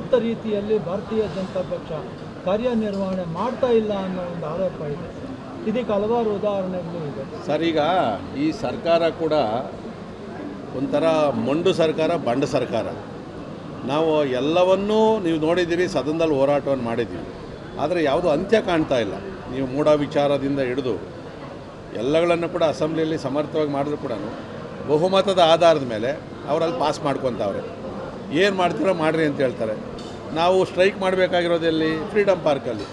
ಸೂಕ್ತ ರೀತಿಯಲ್ಲಿ ಭಾರತೀಯ ಜನತಾ ಪಕ್ಷ ಕಾರ್ಯನಿರ್ವಹಣೆ ಮಾಡ್ತಾ ಇಲ್ಲ ಅನ್ನೋ ಒಂದು ಆರೋಪ ಇದೆ. ಇದಕ್ಕೆ ಹಲವಾರು ಉದಾಹರಣೆಗಳು ಇದೆ ಸರ್. ಈಗ ಈ ಸರ್ಕಾರ ಕೂಡ ಒಂಥರ ಮೊಂಡು ಸರ್ಕಾರ, ಬಂಡ ಸರ್ಕಾರ. ನಾವು ಎಲ್ಲವನ್ನೂ ನೀವು ನೋಡಿದ್ದೀರಿ, ಸದನದಲ್ಲಿ ಹೋರಾಟವನ್ನು ಮಾಡಿದ್ದೀವಿ, ಆದರೆ ಯಾವುದೂ ಅಂತ್ಯ ಕಾಣ್ತಾ ಇಲ್ಲ. ನೀವು ಮೂಢ ವಿಚಾರದಿಂದ ಹಿಡಿದು ಎಲ್ಲಗಳನ್ನು ಕೂಡ ಅಸೆಂಬ್ಲಿಯಲ್ಲಿ ಸಮರ್ಥವಾಗಿ ಮಾಡಿದ್ರು ಕೂಡ ಬಹುಮತದ ಆಧಾರದ ಮೇಲೆ ಅವರಲ್ಲಿ ಪಾಸ್ ಮಾಡ್ಕೊತಾವ್ರೆ. ಏನು ಮಾಡ್ತೀರೋ ಮಾಡಿರಿ ಅಂತ ಹೇಳ್ತಾರೆ. ನಾವು ಸ್ಟ್ರೈಕ್ ಮಾಡಬೇಕಾಗಿರೋದೆಲ್ಲಿ? ಫ್ರೀಡಮ್ ಪಾರ್ಕಲ್ಲಿ.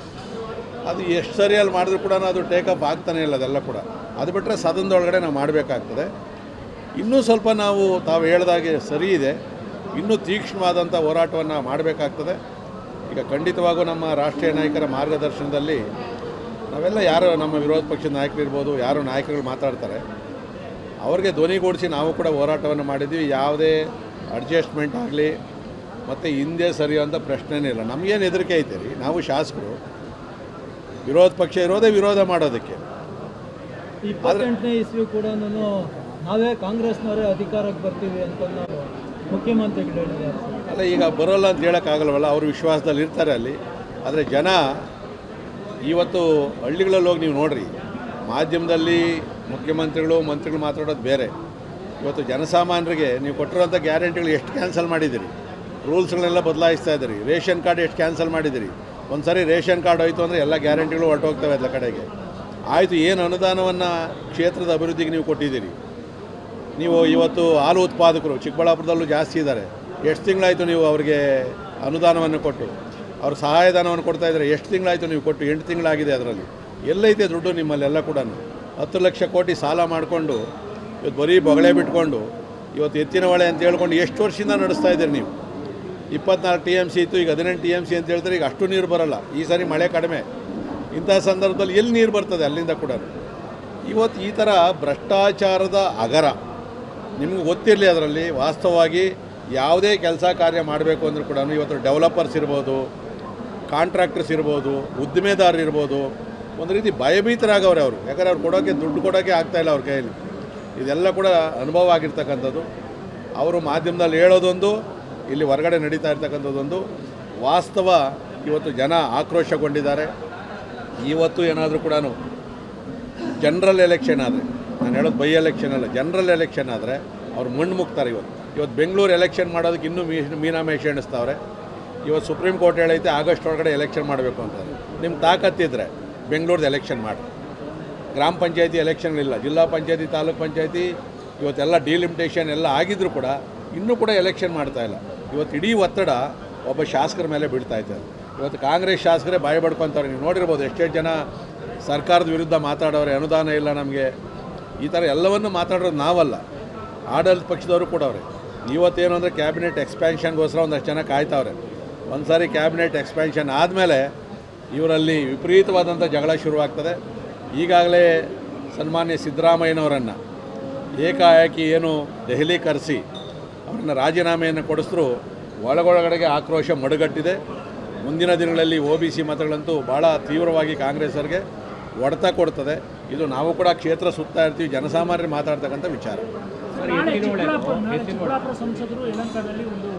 ಅದು ಎಷ್ಟು ಸರಿಯಲ್ಲಿ ಮಾಡಿದ್ರು ಕೂಡ ಅದು ಟೇಕಪ್ ಆಗ್ತಾನೆ ಇಲ್ಲ. ಅದೆಲ್ಲ ಕೂಡ ಅದು ಬಿಟ್ಟರೆ ಸದನದೊಳಗಡೆ ನಾವು ಮಾಡಬೇಕಾಗ್ತದೆ. ಇನ್ನೂ ಸ್ವಲ್ಪ ನಾವು ತಾವು ಹೇಳ್ದಾಗೆ ಸರಿ ಇದೆ, ಇನ್ನೂ ತೀಕ್ಷ್ಣವಾದಂಥ ಹೋರಾಟವನ್ನು ಮಾಡಬೇಕಾಗ್ತದೆ. ಈಗ ಖಂಡಿತವಾಗೂ ನಮ್ಮ ರಾಷ್ಟ್ರೀಯ ನಾಯಕರ ಮಾರ್ಗದರ್ಶನದಲ್ಲಿ ನಾವೆಲ್ಲ ಯಾರು ನಮ್ಮ ವಿರೋಧ ಪಕ್ಷದ ನಾಯಕರಿರ್ಬೋದು, ಯಾರು ನಾಯಕರುಗಳು ಮಾತಾಡ್ತಾರೆ ಅವ್ರಿಗೆ ಧ್ವನಿಗೂಡಿಸಿ ನಾವು ಕೂಡ ಹೋರಾಟವನ್ನು ಮಾಡಿದ್ದೀವಿ. ಯಾವುದೇ ಅಡ್ಜಸ್ಟ್ಮೆಂಟ್ ಆಗಲಿ ಮತ್ತು ಹಿಂದೆ ಸರಿ ಅಂತ ಪ್ರಶ್ನೆನೇ ಇಲ್ಲ. ನಮಗೇನು ಹೆದರಿಕೆ ಐತೆ ರೀ? ನಾವು ಶಾಸಕರು, ವಿರೋಧ ಪಕ್ಷ ಇರೋದೇ ವಿರೋಧ ಮಾಡೋದಕ್ಕೆ. 28ನೇ ಇಸ್ವಿ ಕೂಡ ನಾವೇ ಕಾಂಗ್ರೆಸ್ನವರೇ ಅಧಿಕಾರಕ್ಕೆ ಬರ್ತೀವಿ ಅಂತ ನಾವು ಮುಖ್ಯಮಂತ್ರಿಗಳು ಹೇಳಿದ್ದಾರೆ. ಅಲ್ಲ, ಈಗ ಬರೋಲ್ಲ ಅಂತ ಹೇಳೋಕ್ಕಾಗಲ್ವಲ್ಲ, ಅವರು ವಿಶ್ವಾಸದಲ್ಲಿ ಇರ್ತಾರೆ ಅಲ್ಲಿ. ಆದರೆ ಜನ ಇವತ್ತು ಹಳ್ಳಿಗಳಲ್ಲಿ ಹೋಗಿ ನೀವು ನೋಡಿರಿ, ಮಾಧ್ಯಮದಲ್ಲಿ ಮುಖ್ಯಮಂತ್ರಿಗಳು ಮಂತ್ರಿಗಳು ಮಾತಾಡೋದು ಬೇರೆ. ಇವತ್ತು ಜನಸಾಮಾನ್ಯರಿಗೆ ನೀವು ಕೊಟ್ಟಿರೋಂಥ ಗ್ಯಾರಂಟಿಗಳು ಎಷ್ಟು ಕ್ಯಾನ್ಸಲ್ ಮಾಡಿದ್ದೀರಿ, ರೂಲ್ಸ್ಗಳನ್ನೆಲ್ಲ ಬದಲಾಯಿಸ್ತಾ ಇದ್ದೀರಿ. ರೇಷನ್ ಕಾರ್ಡ್ ಎಷ್ಟು ಕ್ಯಾನ್ಸಲ್ ಮಾಡಿದ್ದೀರಿ. ಒಂದು ಸಾರಿ ರೇಷನ್ ಕಾರ್ಡ್ ಹೋಯಿತು ಅಂದರೆ ಎಲ್ಲ ಗ್ಯಾರಂಟಿಗಳು ಹೊರಟೋಗ್ತವೆ ಎಲ್ಲ ಕಡೆಗೆ. ಆಯಿತು, ಏನು ಅನುದಾನವನ್ನು ಕ್ಷೇತ್ರದ ಅಭಿವೃದ್ಧಿಗೆ ನೀವು ಕೊಟ್ಟಿದ್ದೀರಿ. ನೀವು ಇವತ್ತು ಹಾಲು ಉತ್ಪಾದಕರು ಚಿಕ್ಕಬಳ್ಳಾಪುರದಲ್ಲೂ ಜಾಸ್ತಿ ಇದ್ದಾರೆ. ಎಷ್ಟು ತಿಂಗಳಾಯಿತು ನೀವು ಅವರಿಗೆ ಅನುದಾನವನ್ನು ಕೊಟ್ಟು, ಅವ್ರ ಸಹಾಯಧನವನ್ನು ಕೊಡ್ತಾಯಿದ್ದಾರೆ. ಎಷ್ಟು ತಿಂಗಳಾಯಿತು ನೀವು ಕೊಟ್ಟು? 8 ತಿಂಗಳಾಗಿದೆ. ಅದರಲ್ಲಿ ಎಲ್ಲೈತೆ ದುಡ್ಡು ನಿಮ್ಮಲ್ಲೆಲ್ಲ ಕೂಡ? 10 ಲಕ್ಷ ಕೋಟಿ ಸಾಲ ಮಾಡಿಕೊಂಡು ಇವತ್ತು ಬರೀ ಬೊಗಳೆ ಬಿಟ್ಕೊಂಡು ಇವತ್ತು ಎತ್ತಿನ ಹೊಳೆ ಅಂತ ಹೇಳ್ಕೊಂಡು ಎಷ್ಟು ವರ್ಷದಿಂದ ನಡೆಸ್ತಾ ಇದ್ದೀರಿ ನೀವು? 24 TMC ಇತ್ತು, ಈಗ 18 TMC ಅಂತ ಹೇಳ್ತಾರೆ. ಈಗ ಅಷ್ಟು ನೀರು ಬರೋಲ್ಲ. ಈ ಸಾರಿ ಮಳೆ ಕಡಿಮೆ. ಇಂಥ ಸಂದರ್ಭದಲ್ಲಿ ಎಲ್ಲಿ ನೀರು ಬರ್ತದೆ ಅಲ್ಲಿಂದ ಕೂಡ? ಇವತ್ತು ಈ ಥರ ಭ್ರಷ್ಟಾಚಾರದ ಅಗರ ನಿಮ್ಗೆ ಗೊತ್ತಿರಲಿ. ಅದರಲ್ಲಿ ವಾಸ್ತವವಾಗಿ ಯಾವುದೇ ಕೆಲಸ ಕಾರ್ಯ ಮಾಡಬೇಕು ಅಂದರೂ ಕೂಡ ಇವತ್ತು ಡೆವಲಪರ್ಸ್ ಇರ್ಬೋದು, ಕಾಂಟ್ರಾಕ್ಟರ್ಸ್ ಇರ್ಬೋದು, ಉದ್ದಿಮೆದಾರರು ಇರ್ಬೋದು, ಒಂದು ರೀತಿ ಭಯಭೀತರಾಗವ್ರೆ ಅವರು. ಯಾಕಂದರೆ ಅವ್ರು ದುಡ್ಡು ಕೊಡೋಕ್ಕೆ ಆಗ್ತಾಯಿಲ್ಲ ಅವ್ರ ಕೈಯಲ್ಲಿ. ಇದೆಲ್ಲ ಕೂಡ ಅನುಭವ ಆಗಿರ್ತಕ್ಕಂಥದ್ದು. ಅವರು ಮಾಧ್ಯಮದಲ್ಲಿ ಹೇಳೋದೊಂದು, ಇಲ್ಲಿ ಹೊರಗಡೆ ನಡೀತಾ ಇರ್ತಕ್ಕಂಥದ್ದೊಂದು. ವಾಸ್ತವ ಇವತ್ತು ಜನ ಆಕ್ರೋಶಗೊಂಡಿದ್ದಾರೆ. ಇವತ್ತು ಏನಾದರೂ ಕೂಡ ಜನರಲ್ ಎಲೆಕ್ಷನ್ ಆದರೆ, ನಾನು ಹೇಳೋದು ಬೈ ಎಲೆಕ್ಷನ್ ಅಲ್ಲ, ಜನರಲ್ ಎಲೆಕ್ಷನ್ ಆದರೆ ಅವ್ರು ಮಣ್ಣು ಮುಗ್ತಾರೆ. ಇವತ್ತು ಬೆಂಗಳೂರು ಎಲೆಕ್ಷನ್ ಮಾಡೋದಕ್ಕೆ ಇನ್ನೂ ಮೀನಾಮೇಷ ಎಣಿಸ್ತಾವ್ರೆ. ಇವತ್ತು ಸುಪ್ರೀಂ ಕೋರ್ಟ್ ಹೇಳೈತೆ ಆಗಸ್ಟ್ ಒಳಗಡೆ ಎಲೆಕ್ಷನ್ ಮಾಡಬೇಕು ಅಂತ. ನಿಮ್ಮ ತಾಕತ್ತಿದ್ರೆ ಬೆಂಗಳೂರ್ದು ಎಲೆಕ್ಷನ್ ಮಾಡಿ. ಗ್ರಾಮ ಪಂಚಾಯತಿ ಎಲೆಕ್ಷನ್ಗಳಿಲ್ಲ, ಜಿಲ್ಲಾ ಪಂಚಾಯತಿ, ತಾಲೂಕು ಪಂಚಾಯತಿ ಇವತ್ತೆಲ್ಲ ಡಿಲಿಮಿಟೇಷನ್ ಎಲ್ಲ ಆಗಿದ್ದರೂ ಕೂಡ ಇನ್ನೂ ಕೂಡ ಎಲೆಕ್ಷನ್ ಮಾಡ್ತಾಯಿಲ್ಲ. ಇವತ್ತು ಇಡೀ ಒತ್ತಡ ಒಬ್ಬ ಶಾಸಕರ ಮೇಲೆ ಬೀಳ್ತಾ ಇದ್ದಾರೆ. ಇವತ್ತು ಕಾಂಗ್ರೆಸ್ ಶಾಸಕರೇ ಬಾಯಿ ಬಡ್ಕೊತಾರೆ. ನೀವು ನೋಡಿರ್ಬೋದು ಎಷ್ಟೆಷ್ಟು ಜನ ಸರ್ಕಾರದ ವಿರುದ್ಧ ಮಾತಾಡೋರೆ. ಅನುದಾನ ಇಲ್ಲ ನಮಗೆ, ಈ ಥರ ಎಲ್ಲವನ್ನೂ ಮಾತಾಡೋದು ನಾವಲ್ಲ, ಆಡಳಿತ ಪಕ್ಷದವರು ಕೂಡ ಅವರೇ. ಇವತ್ತೇನು ಅಂದರೆ ಕ್ಯಾಬಿನೆಟ್ ಎಕ್ಸ್ಪ್ಯಾನ್ಷನ್ಗೋಸ್ಕರ ಒಂದಷ್ಟು ಜನ ಕಾಯ್ತಾವ್ರೆ. ಒಂದು ಸಾರಿ ಕ್ಯಾಬಿನೆಟ್ ಎಕ್ಸ್ಪ್ಯಾನ್ಷನ್ ಆದಮೇಲೆ ಇವರಲ್ಲಿ ವಿಪರೀತವಾದಂಥ ಜಗಳ ಶುರುವಾಗ್ತದೆ. ಈಗಾಗಲೇ ಸನ್ಮಾನ್ಯ ಸಿದ್ದರಾಮಯ್ಯನವರನ್ನು ಏಕಾಏಕಿ ಏನು ದೆಹಲಿ ಕರೆಸಿ ಅವ್ರನ್ನ ರಾಜೀನಾಮೆಯನ್ನು ಕೊಡಿಸಿದ್ರು. ಒಳಗೊಳಗಡೆಗೆ ಆಕ್ರೋಶ ಮಡುಗಟ್ಟಿದೆ. ಮುಂದಿನ ದಿನಗಳಲ್ಲಿ OBC ಮತಗಳಂತೂ ಭಾಳ ತೀವ್ರವಾಗಿ ಕಾಂಗ್ರೆಸ್ಸರಿಗೆ ಹೊಡೆತ ಕೊಡ್ತದೆ. ಇದು ನಾವು ಕೂಡ ಕ್ಷೇತ್ರ ಸುತ್ತಾ ಇರ್ತೀವಿ, ಜನಸಾಮಾನ್ಯರು ಮಾತಾಡ್ತಕ್ಕಂಥ ವಿಚಾರ. ಸಂಸದರು ಯಲಹಂಕದಲ್ಲಿ ಒಂದು